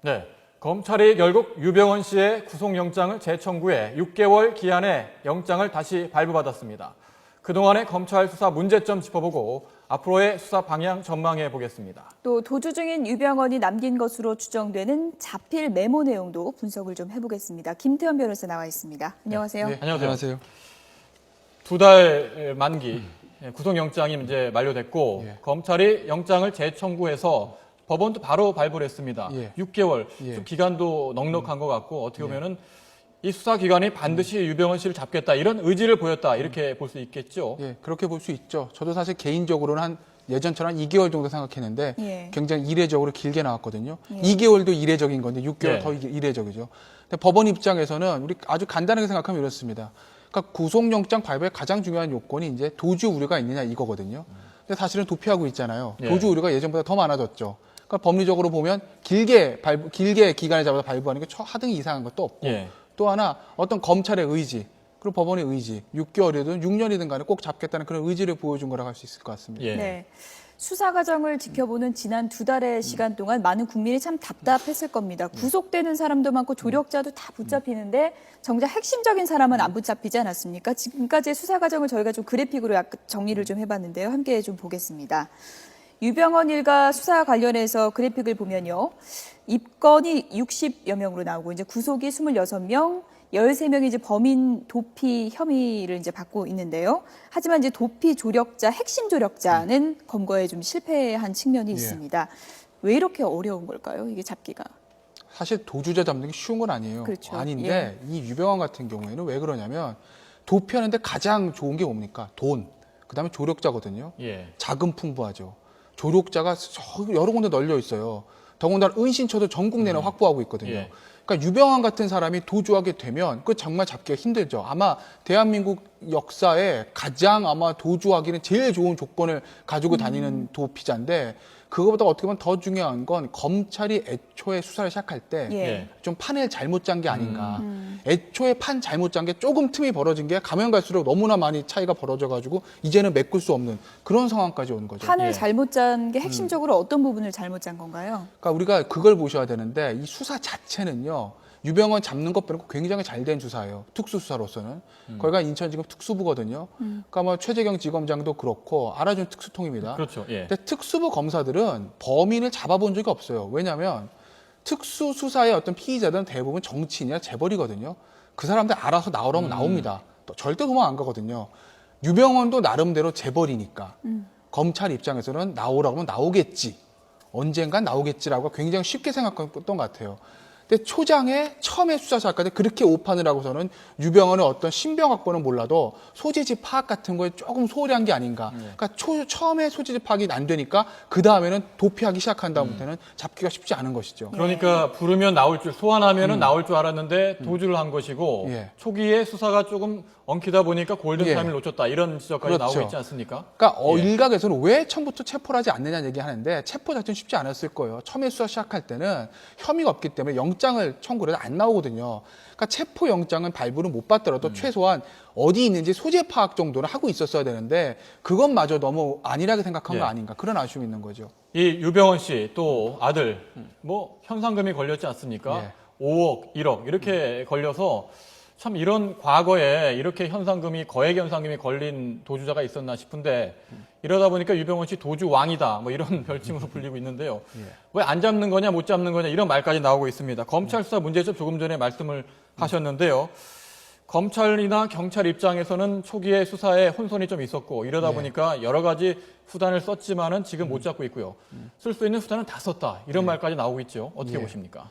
네, 검찰이 결국 유병헌 씨의 구속영장을 재청구해 6개월 기한의 영장을 다시 발부받았습니다. 그동안의 검찰 수사 문제점 짚어보고 앞으로의 수사 방향 전망해 보겠습니다. 또 도주 중인 유병헌이 남긴 것으로 추정되는 자필 메모 내용도 분석을 좀 해보겠습니다. 김태현 변호사 나와 있습니다. 안녕하세요. 네, 안녕하세요. 2달 만기 구속영장이 이제 만료됐고 검찰이 영장을 재청구해서 법원도 바로 발부를 했습니다. 6개월 좀 기간도 넉넉한 것 같고 어떻게 보면은 이 수사기관이 반드시 유병헌 씨를 잡겠다 이런 의지를 보였다 이렇게 볼 수 있겠죠. 예, 그렇게 볼 수 있죠. 저도 사실 개인적으로는 한 예전처럼 한 2개월 정도 생각했는데 굉장히 이례적으로 길게 나왔거든요. 2개월도 이례적인 건데 6개월 더 이례적이죠. 근데 법원 입장에서는 우리 아주 간단하게 생각하면 이렇습니다. 그러니까 구속영장 발부의 가장 중요한 요건이 이제 도주 우려가 있느냐 이거거든요. 근데 사실은 도피하고 있잖아요. 도주 우려가 예전보다 더 많아졌죠. 그러니까 법리적으로 보면 길게 기간을 잡아서 발부하는 게 하등이 이상한 것도 없고 또 하나 어떤 검찰의 의지 그리고 법원의 의지 6개월이든 6년이든 간에 꼭 잡겠다는 그런 의지를 보여준 거라고 할 수 있을 것 같습니다. 네. 수사 과정을 지켜보는 지난 2달의 시간 동안 많은 국민이 참 답답했을 겁니다. 구속되는 사람도 많고 조력자도 다 붙잡히는데 정작 핵심적인 사람은 안 붙잡히지 않았습니까? 지금까지의 수사 과정을 저희가 좀 그래픽으로 약간 정리를 좀 해봤는데요. 함께 좀 보겠습니다. 유병헌 일가 수사 관련해서 그래픽을 보면요. 입건이 60여 명으로 나오고 이제 구속이 26명, 13명이 이제 범인 도피 혐의를 이제 받고 있는데요. 하지만 이제 도피 조력자, 핵심 조력자는 검거에 좀 실패한 측면이 있습니다. 왜 이렇게 어려운 걸까요? 이게 잡기가. 사실 도주자 잡는 게 쉬운 건 아니에요. 그렇죠. 아닌데 이 유병헌 같은 경우에는 왜 그러냐면 도피하는데 가장 좋은 게 뭡니까? 돈. 그다음에 조력자거든요. 자금 풍부하죠. 조력자가 여러 군데 널려 있어요. 더군다나 은신처도 전국 내내 확보하고 있거든요. 그러니까 유병헌 같은 사람이 도주하게 되면 그 정말 잡기가 힘들죠. 아마 대한민국 역사에 가장 아마 도주하기는 제일 좋은 조건을 가지고 다니는 도피자인데 그거보다 어떻게 보면 더 중요한 건 검찰이 애초에 수사를 시작할 때 좀 판을 잘못 짠 게 아닌가. 애초에 판 잘못 짠 게 조금 틈이 벌어진 게 가면 갈수록 너무나 많이 차이가 벌어져가지고 이제는 메꿀 수 없는 그런 상황까지 오는 거죠. 판을 잘못 짠 게 핵심적으로 어떤 부분을 잘못 짠 건가요? 그러니까 우리가 그걸 보셔야 되는데 이 수사 자체는요. 유병헌 잡는 것 빼놓고 굉장히 잘 된 수사예요. 특수수사로서는. 거기가 인천지검 특수부거든요. 그러니까 뭐 최재경 지검장도 그렇고 알아준 특수통입니다. 그렇죠. 근데 특수부 검사들은 범인을 잡아본 적이 없어요. 왜냐하면 특수수사의 어떤 피의자들은 대부분 정치인이나 재벌이거든요. 그 사람들 알아서 나오라면 나옵니다. 절대 도망 안 가거든요. 유병헌도 나름대로 재벌이니까 검찰 입장에서는 나오라고 하면 나오겠지. 언젠간 나오겠지라고 굉장히 쉽게 생각했던 것 같아요. 근데 초장에 처음에 수사 시작할 때 그렇게 오판을 하고서는 유병헌의 어떤 신병 확보는 몰라도 소재지 파악 같은 거에 조금 소홀한 게 아닌가. 그러니까 처음에 소재지 파악이 안 되니까 그 다음에는 도피하기 시작한 다음부터는 잡기가 쉽지 않은 것이죠. 그러니까 부르면 나올 줄, 소환하면은 나올 줄 알았는데 도주를 한 것이고 초기에 수사가 조금 엉키다 보니까 골든타임을 놓쳤다 이런 지적까지 나오고 있지 않습니까? 그러니까 일각에서는 왜 처음부터 체포를 하지 않느냐는 얘기하는데 체포 자체는 쉽지 않았을 거예요. 처음에 수사 시작할 때는 혐의가 없기 때문에 영장을 청구를 해도 안 나오거든요. 그러니까 체포 영장은 발부를 못 받더라도 최소한 어디 있는지 소재 파악 정도는 하고 있었어야 되는데 그것마저 너무 안일하게 생각한 거 아닌가 그런 아쉬움이 있는 거죠. 이 유병헌 씨 또 아들 뭐 현상금이 걸렸지 않습니까? 5억, 1억 이렇게 걸려서 참 이런 과거에 이렇게 현상금이 거액 현상금이 걸린 도주자가 있었나 싶은데 이러다 보니까 유병헌 씨 도주 왕이다 뭐 이런 별칭으로 불리고 있는데요. 왜 안 잡는 거냐 못 잡는 거냐 이런 말까지 나오고 있습니다. 검찰 수사 문제점 조금 전에 말씀을 하셨는데요. 검찰이나 경찰 입장에서는 초기에 수사에 혼선이 좀 있었고 이러다 보니까 여러 가지 수단을 썼지만은 지금 못 잡고 있고요. 쓸 수 있는 수단은 다 썼다 이런 말까지 나오고 있죠. 어떻게 보십니까?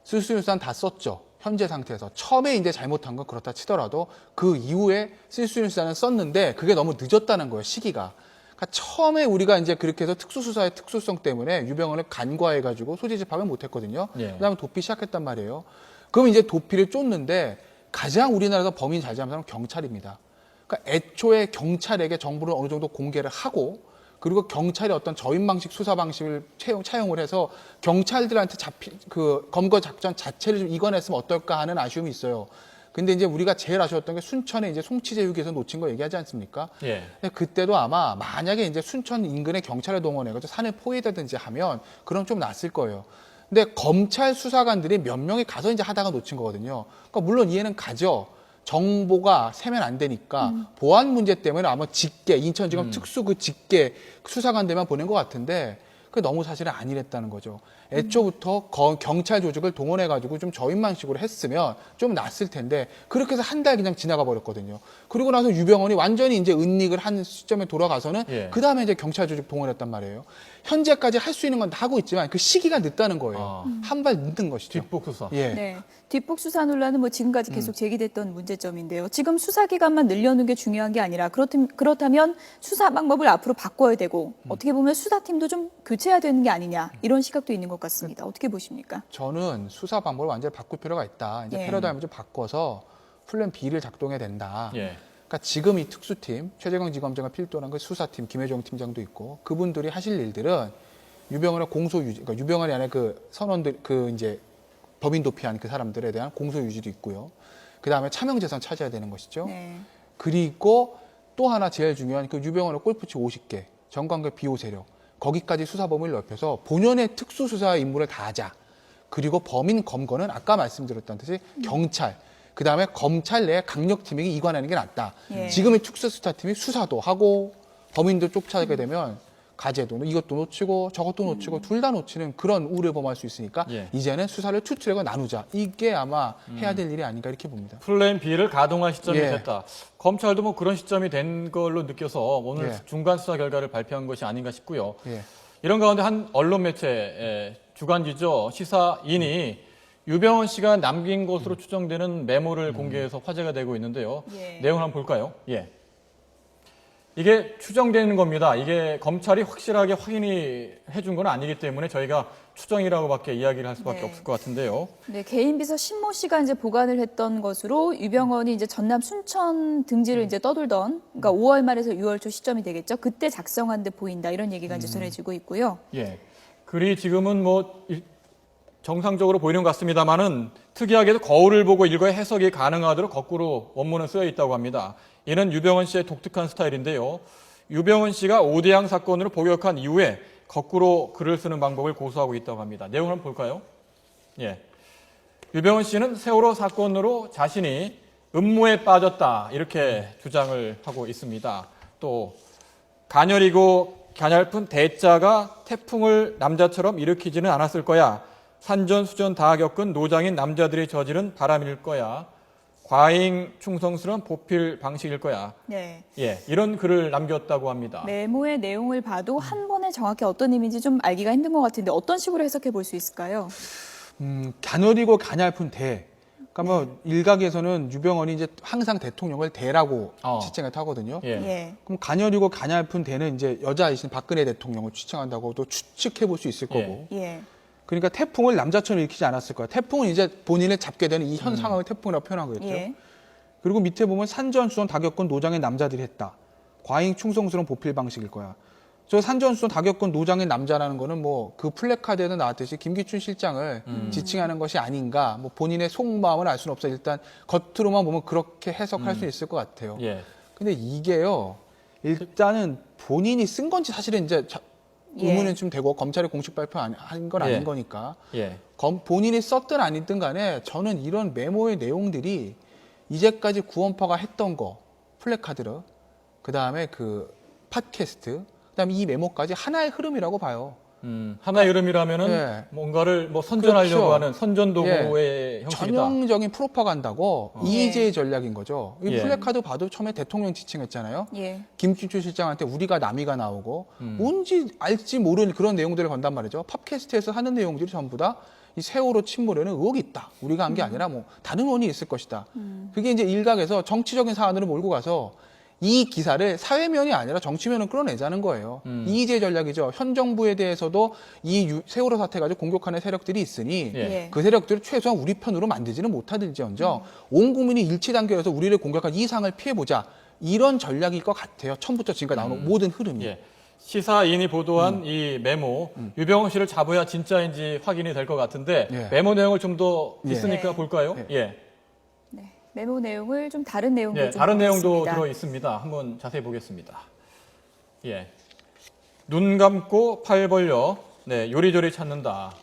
쓸 수 있는 수단 다 썼죠. 현재 상태에서. 처음에 이제 잘못한 건 그렇다 치더라도 그 이후에 쓸 수 있는 수단은 썼는데 그게 너무 늦었다는 거예요, 시기가. 그러니까 처음에 우리가 이제 그렇게 해서 특수수사의 특수성 때문에 유병헌을 간과해가지고 소재지 파악을 못했거든요. 그다음에 도피 시작했단 말이에요. 그럼 이제 도피를 쫓는데 가장 우리나라에서 범인 잘 잡는 사람은 경찰입니다. 그러니까 애초에 경찰에게 정보를 어느 정도 공개를 하고 그리고 경찰의 어떤 저인 방식 수사 방식을 차용을 해서 경찰들한테 그 검거 작전 자체를 좀 이관했으면 어떨까 하는 아쉬움이 있어요. 근데 이제 우리가 제일 아쉬웠던 게 순천에 이제 송치제 휴게소 놓친 거 얘기하지 않습니까? 근데 그때도 아마 만약에 이제 순천 인근에 경찰을 동원해가지고 산을 포위하든지 하면 그럼 좀 낫을 거예요. 근데 검찰 수사관들이 몇 명이 가서 이제 하다가 놓친 거거든요. 그러니까 물론 이해는 가죠. 정보가 세면 안 되니까 보안 문제 때문에 아마 직계, 인천지검 특수 그 직계 수사관들만 보낸 것 같은데 그게 너무 사실은 아니랬다는 거죠. 애초부터 경찰 조직을 동원해가지고 좀 저인망식으로 했으면 좀 낫을 텐데 그렇게 해서 한 달 그냥 지나가 버렸거든요. 그리고 나서 유병헌이 완전히 이제 은닉을 한 시점에 돌아가서는 예. 그 다음에 이제 경찰 조직 동원했단 말이에요. 현재까지 할 수 있는 건 다 하고 있지만 그 시기가 늦다는 거예요. 한 발 늦는 것이죠. 뒷북 수사. 예. 네. 뒷북 수사 논란은 뭐 지금까지 계속 제기됐던 문제점인데요. 지금 수사 기간만 늘려놓은 게 중요한 게 아니라 그렇다면 수사 방법을 앞으로 바꿔야 되고 어떻게 보면 수사팀도 좀 교체해야 되는 게 아니냐 이런 시각도 있는 것 같습니다. 어떻게 보십니까? 저는 수사 방법을 완전히 바꿀 필요가 있다. 이제 예. 패러다임을 좀 바꿔서 플랜 B를 작동해야 된다. 예. 그러니까 지금 이 특수팀, 최재경 지검장을 필두로 한 그 수사팀, 김혜종 팀장도 있고 그분들이 하실 일들은 유병헌의 공소 유지, 그러니까 유병헌이 아니라 그 선원들, 그 이제 법인 도피한 그 사람들에 대한 공소 유지도 있고요. 그 다음에 차명 재산 찾아야 되는 것이죠. 네. 그리고 또 하나 제일 중요한 그 유병헌의 골프치 50개, 정관계 비호 세력, 거기까지 수사 범위를 넓혀서 본연의 특수수사 임무를 다하자. 그리고 범인 검거는 아까 말씀드렸던 듯이 경찰, 그 다음에 검찰 내 강력팀이 이관하는 게 낫다. 예. 지금의 특수수사팀이 수사도 하고 범인도 쫓아가게 되면 가재도 이것도 놓치고 저것도 놓치고 둘 다 놓치는 그런 우려를 범할 수 있으니까 예. 이제는 수사를 투트랙을 나누자. 이게 아마 해야 될 일이 아닌가 이렇게 봅니다. 플랜 B를 가동할 시점이 예. 됐다. 검찰도 뭐 그런 시점이 된 걸로 느껴서 오늘 예. 중간 수사 결과를 발표한 것이 아닌가 싶고요. 예. 이런 가운데 한 언론 매체 주간지죠. 시사인이 유병헌 씨가 남긴 것으로 추정되는 메모를 공개해서 화제가 되고 있는데요. 예. 내용을 한번 볼까요? 예. 이게 추정되는 겁니다. 이게 검찰이 확실하게 확인이 해준 건 아니기 때문에 저희가 추정이라고밖에 이야기를 할 수밖에 네. 없을 것 같은데요. 네, 개인 비서 신모 씨가 이제 보관을 했던 것으로 유병헌이 이제 전남 순천 등지를 이제 떠돌던, 그러니까 5월 말에서 6월 초 시점이 되겠죠. 그때 작성한 듯 보인다 이런 얘기가 이제 전해지고 있고요. 예. 글이 지금은 뭐 정상적으로 보이는 것 같습니다만은 특이하게도 거울을 보고 읽어야 해석이 가능하도록 거꾸로 원문은 쓰여 있다고 합니다. 이는 유병헌 씨의 독특한 스타일인데요. 유병헌 씨가 오대양 사건으로 복역한 이후에 거꾸로 글을 쓰는 방법을 고수하고 있다고 합니다. 내용을 한번 볼까요? 예. 유병헌 씨는 세월호 사건으로 자신이 음모에 빠졌다 이렇게 주장을 하고 있습니다. 또 가녀리고 가냘픈 대자가 태풍을 남자처럼 일으키지는 않았을 거야. 산전수전 다 겪은 노장인 남자들이 저지른 바람일 거야. 과잉 충성스러운 보필 방식일 거야. 네. 예, 이런 글을 남겼다고 합니다. 메모의 내용을 봐도 한 번에 정확히 어떤 의미인지 좀 알기가 힘든 것 같은데 어떤 식으로 해석해 볼 수 있을까요? 가녀리고 가냘픈 대. 그러니까 뭐 일각에서는 유병헌이 이제 항상 대통령을 대라고 지칭을 하거든요. 예. 예. 그럼 가녀리고 가냘픈 대는 이제 여자이신 박근혜 대통령을 추칭한다고도 추측해 볼 수 있을 거고. 예. 그러니까 태풍을 남자처럼 일으키지 않았을 거야. 태풍은 이제 본인을 잡게 되는 이 현 상황을 태풍이라고 표현한 거겠죠. 예. 그리고 밑에 보면 산전수전 다 겪은 노장의 남자들이 했다. 과잉 충성스러운 보필 방식일 거야. 저 산전수전 다 겪은 노장의 남자라는 거는 뭐 그 플래카드에도 나왔듯이 김기춘 실장을 지칭하는 것이 아닌가. 뭐 본인의 속마음을 알 수는 없어. 일단 겉으로만 보면 그렇게 해석할 수 있을 것 같아요. 예. 근데 이게요. 일단은 본인이 쓴 건지 사실은 이제 의문은 좀 되고 검찰이 공식 발표한 건 아닌 예. 거니까 예. 본인이 썼든 아니든 간에 저는 이런 메모의 내용들이 이제까지 구원파가 했던 거 플래카드를 그다음에 그 팟캐스트 그다음에 이 메모까지 하나의 흐름이라고 봐요. 하나의 이름이라면은 예. 뭔가를 뭐 선전하려고 그렇죠. 하는 선전도구의 형식이다. 전형적인 프로파간다고 이의제의 예. 전략인 거죠. 이 예. 플래카드 봐도 처음에 대통령 지칭했잖아요. 예. 김기춘 실장한테 우리가 남이가 나오고 뭔지 알지 모르는 그런 내용들을 건단 말이죠. 팟캐스트에서 하는 내용들이 전부 다 이 세월호 침몰에는 의혹이 있다. 우리가 한 게 아니라 뭐 다른 원인이 있을 것이다. 그게 이제 일각에서 정치적인 사안으로 몰고 가서 이 기사를 사회면이 아니라 정치면은 끌어내자는 거예요. 이의제 전략이죠. 현 정부에 대해서도 이 세월호 사태 가지고 공격하는 세력들이 있으니 예. 그 세력들을 최소한 우리 편으로 만들지는 못하들지언정 온 국민이 일치단결해서 우리를 공격한 이 상을 피해보자. 이런 전략일 것 같아요. 처음부터 지금까지 나오는 모든 흐름이. 예. 시사인이 보도한 이 메모, 유병헌 씨를 잡아야 진짜인지 확인이 될 것 같은데 예. 메모 내용을 좀 더 예. 있으니까 네. 볼까요? 예. 네. 메모 내용을 좀 다른 내용도 예, 좀 다른 내용도 보겠습니다. 들어 있습니다. 한번 자세히 보겠습니다. 예. 눈 감고 팔 벌려, 네, 요리조리 찾는다.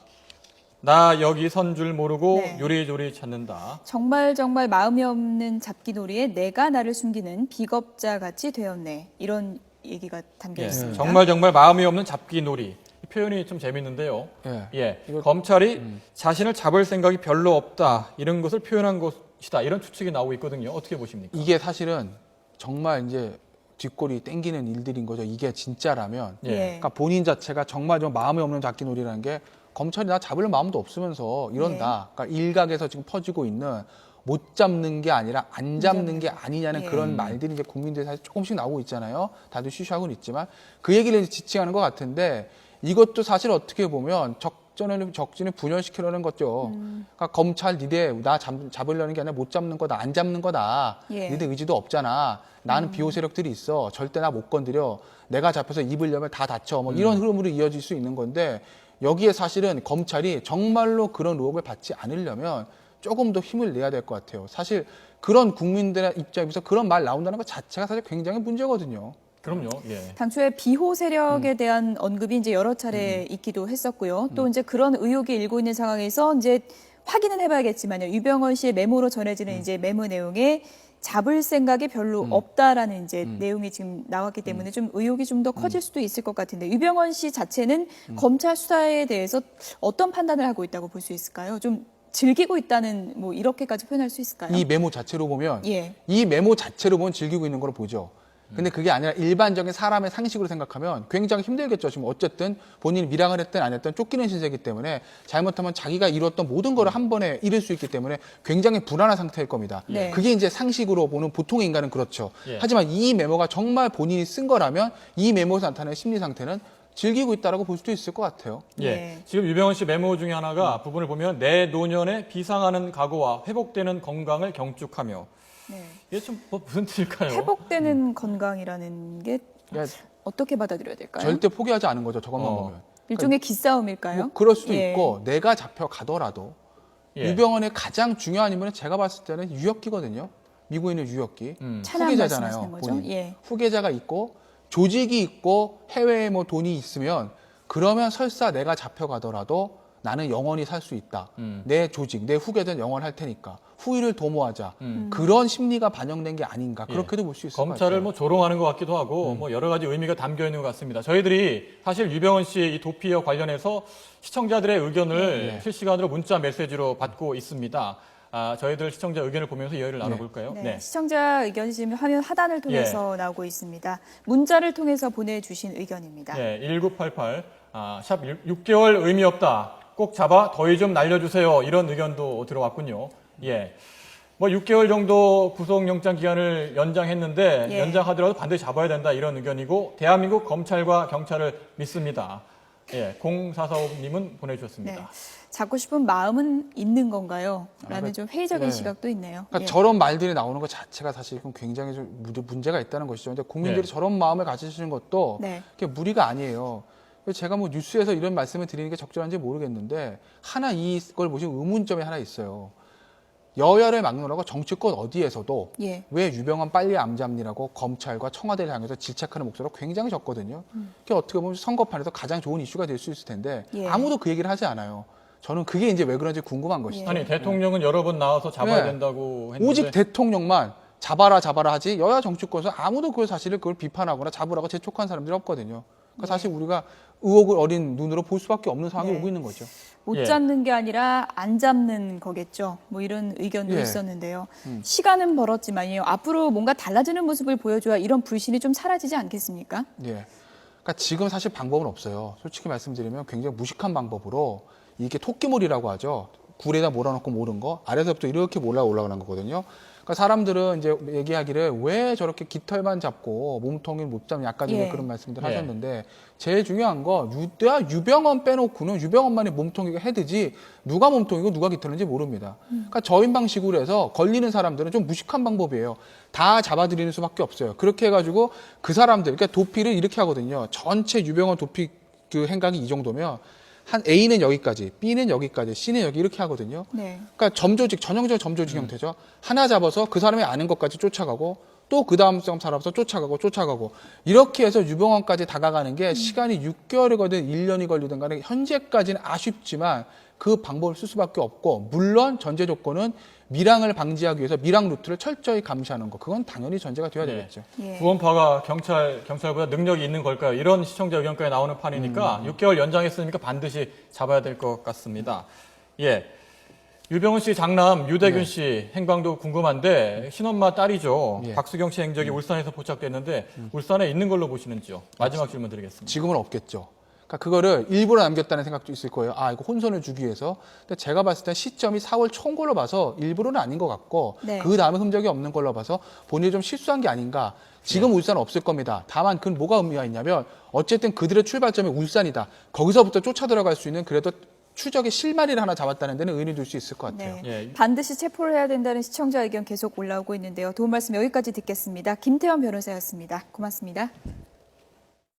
나 여기 선 줄 모르고 네. 요리조리 찾는다. 정말 마음이 없는 잡기놀이에 내가 나를 숨기는 비겁자 같이 되었네. 이런 얘기가 담겨 예, 있습니다. 정말 마음이 없는 잡기놀이. 이 표현이 좀 재밌는데요. 예. 검찰이 자신을 잡을 생각이 별로 없다. 이런 것을 표현한 것이다. 이런 추측이 나오고 있거든요. 어떻게 보십니까? 이게 사실은 정말 이제 뒷골이 땡기는 일들인 거죠. 이게 진짜라면. 예. 그러니까 본인 자체가 정말 좀 마음이 없는 잡기놀이라는 게 검찰이 나 잡을 마음도 없으면서 이런다. 그러니까 일각에서 지금 퍼지고 있는 못 잡는 게 아니라 안 잡는 게 아니냐는 예. 그런 말들이 이제 국민들이 사실 조금씩 나오고 있잖아요. 다들 쉬쉬하고는 있지만 그 얘기를 이제 지칭하는 것 같은데 이것도 사실 어떻게 보면 적진을 분열시키려는 거죠. 그러니까 검찰 니네 나 잡으려는 게 아니라 못 잡는 거다, 안 잡는 거다. 예. 니네 의지도 없잖아. 나는 비호 세력들이 있어. 절대 나 못 건드려. 내가 잡혀서 입으려면 다 다쳐. 뭐 이런 흐름으로 이어질 수 있는 건데 여기에 사실은 검찰이 정말로 그런 의혹을 받지 않으려면 조금 더 힘을 내야 될 것 같아요. 사실 그런 국민들의 입장에서 그런 말 나온다는 것 자체가 사실 굉장히 문제거든요. 그럼요. 예. 당초에 비호 세력에 대한 언급이 이제 여러 차례 있기도 했었고요. 또 이제 그런 의혹이 일고 있는 상황에서 이제 확인은 해봐야겠지만요. 유병헌 씨의 메모로 전해지는 이제 메모 내용에 잡을 생각이 별로 없다라는 이제 내용이 지금 나왔기 때문에 좀 의혹이 좀 더 커질 수도 있을 것 같은데 유병헌 씨 자체는 검찰 수사에 대해서 어떤 판단을 하고 있다고 볼 수 있을까요? 좀 즐기고 있다는 뭐 이렇게까지 표현할 수 있을까요? 이 메모 자체로 보면 예. 이 메모 자체로 보면 즐기고 있는 걸 보죠. 근데 그게 아니라 일반적인 사람의 상식으로 생각하면 굉장히 힘들겠죠. 지금 어쨌든 본인이 밀항을 했든 안 했든 쫓기는 신세이기 때문에 잘못하면 자기가 이뤘던 모든 거를 한 번에 잃을 수 있기 때문에 굉장히 불안한 상태일 겁니다. 네. 그게 이제 상식으로 보는 보통의 인간은 그렇죠. 예. 하지만 이 메모가 정말 본인이 쓴 거라면 이 메모에서 나타나는 심리 상태는 즐기고 있다라고 볼 수도 있을 것 같아요. 예. 네. 지금 유병헌 씨 메모 중에 하나가 부분을 보면 내 노년에 비상하는 각오와 회복되는 건강을 경축하며 네. 이게 좀 무슨 뜻일까요? 회복되는 건강이라는 게 그러니까 어떻게 받아들여야 될까요? 절대 포기하지 않은 거죠. 저것만 보면. 일종의 기싸움일까요? 뭐 그럴 수도 예. 있고 내가 잡혀가더라도 예. 유병헌의 가장 중요한 인물은 제가 봤을 때는 유혁기거든요. 미국에 있는 유혁기. 차량 후계자잖아요. 말씀하시는 거죠? 본인. 예. 후계자가 있고 조직이 있고 해외에 뭐 돈이 있으면 그러면 설사 내가 잡혀가더라도 나는 영원히 살 수 있다. 내 조직, 내 후계자는 영원할 테니까 후위를 도모하자. 그런 심리가 반영된 게 아닌가. 그렇게도 볼 수 있을 것 같아요. 검찰을 뭐 조롱하는 것 같기도 하고 뭐 여러 가지 의미가 담겨 있는 것 같습니다. 저희들이 사실 유병헌 씨의 이 도피와 관련해서 시청자들의 의견을 네. 실시간으로 문자 메시지로 받고 있습니다. 저희들 시청자 의견을 보면서 이야기를 나눠볼까요? 네, 시청자 의견이 지금 화면 하단을 통해서 나오고 있습니다. 문자를 통해서 보내주신 의견입니다. 네, 1988, 샵 6개월 의미 없다. 꼭 잡아 더위 좀 날려주세요. 이런 의견도 들어왔군요. 예. 뭐 6개월 정도 구속영장 기간을 연장했는데 예. 연장하더라도 반드시 잡아야 된다. 이런 의견이고 대한민국 검찰과 경찰을 믿습니다. 예, 0445님은 보내주셨습니다. 네. 잡고 싶은 마음은 있는 건가요? 라는 좀 회의적인 네. 시각도 있네요. 그러니까 예. 저런 말들이 나오는 것 자체가 사실 굉장히 좀 문제가 있다는 것이죠. 근데 국민들이 네. 저런 마음을 가지시는 것도 네. 그게 무리가 아니에요. 제가 뭐 뉴스에서 이런 말씀을 드리는 게 적절한지 모르겠는데 하나 이걸 보시면 의문점이 하나 있어요. 여야를 막론하고 정치권 어디에서도 예. 왜 유병헌 빨리 안 잡니라고 검찰과 청와대를 향해서 질책하는 목소리가 굉장히 적거든요. 그게 어떻게 보면 선거판에서 가장 좋은 이슈가 될 수 있을 텐데 예. 아무도 그 얘기를 하지 않아요. 저는 그게 이제 왜 그런지 궁금한 것이죠. 아니 대통령은 여러 번 나와서 잡아야 네. 된다고 했는데 오직 대통령만 잡아라 하지 여야 정치권에서 아무도 그 사실을 그걸 비판하거나 잡으라고 재촉한 사람들이 없거든요. 그러니까 사실 우리가 의혹을 어린 눈으로 볼 수밖에 없는 상황이 네. 오고 있는 거죠. 못 예. 잡는 게 아니라 안 잡는 거겠죠. 뭐 이런 의견도 예. 있었는데요. 시간은 벌었지만요. 앞으로 뭔가 달라지는 모습을 보여줘야 이런 불신이 좀 사라지지 않겠습니까? 예. 그러니까 지금 사실 방법은 없어요. 솔직히 말씀드리면 굉장히 무식한 방법으로 이게 토끼몰이라고 하죠. 굴에다 몰아넣고 모른 거 아래서부터 이렇게 올라가는 거거든요. 그러니까 사람들은 이제 얘기하기를 왜 저렇게 깃털만 잡고 몸통을 못 잡냐 아까 전에 예. 그런 말씀들 예. 하셨는데 제일 중요한 거 유병헌 빼놓고는 유병헌만이 몸통이가 헤드지 누가 몸통이고 누가 깃털인지 모릅니다. 그러니까 저인 방식으로 해서 걸리는 사람들은 좀 무식한 방법이에요. 다 잡아들이는 수밖에 없어요. 그렇게 해가지고 그 사람들 그러니까 도피를 이렇게 하거든요. 전체 유병헌 도피 그 행각이 이 정도면 한 A는 여기까지, B는 여기까지, C는 여기 이렇게 하거든요. 네. 그러니까 점조직, 전형적인 점조직 형태죠. 하나 잡아서 그 사람이 아는 것까지 쫓아가고 또 그 다음 사람 잡아서 쫓아가고 이렇게 해서 유병헌까지 다가가는 게 시간이 6개월이거든 1년이 걸리든 간에 현재까지는 아쉽지만 그 방법을 쓸 수밖에 없고, 물론 전제 조건은 밀항을 방지하기 위해서 밀항 루트를 철저히 감시하는 거, 그건 당연히 전제가 돼야 네. 되겠죠. 예. 구원파가 경찰보다 능력이 있는 걸까요? 이런 시청자 의견까지 나오는 판이니까 6개월 연장했으니까 반드시 잡아야 될 것 같습니다. 예. 유병훈 씨 장남 유대균 씨 행방도 궁금한데 친엄마 딸이죠. 예. 박수경 씨 행적이 울산에서 포착됐는데 울산에 있는 걸로 보시는지요? 마지막 질문 드리겠습니다. 지금은 없겠죠. 그러니까 그거를 일부러 남겼다는 생각도 있을 거예요. 아, 이거 혼선을 주기 위해서. 근데 제가 봤을 때 시점이 4월 초인 걸로 봐서 일부러는 아닌 것 같고, 네. 그 다음에 흔적이 없는 걸로 봐서 본인이 좀 실수한 게 아닌가. 지금 울산은 없을 겁니다. 다만 그건 뭐가 의미가 있냐면 어쨌든 그들의 출발점이 울산이다. 거기서부터 쫓아 들어갈 수 있는 그래도 추적의 실마리를 하나 잡았다는 데는 의미 둘 수 있을 것 같아요. 네. 예. 반드시 체포를 해야 된다는 시청자 의견 계속 올라오고 있는데요. 도움 말씀 여기까지 듣겠습니다. 김태원 변호사였습니다. 고맙습니다.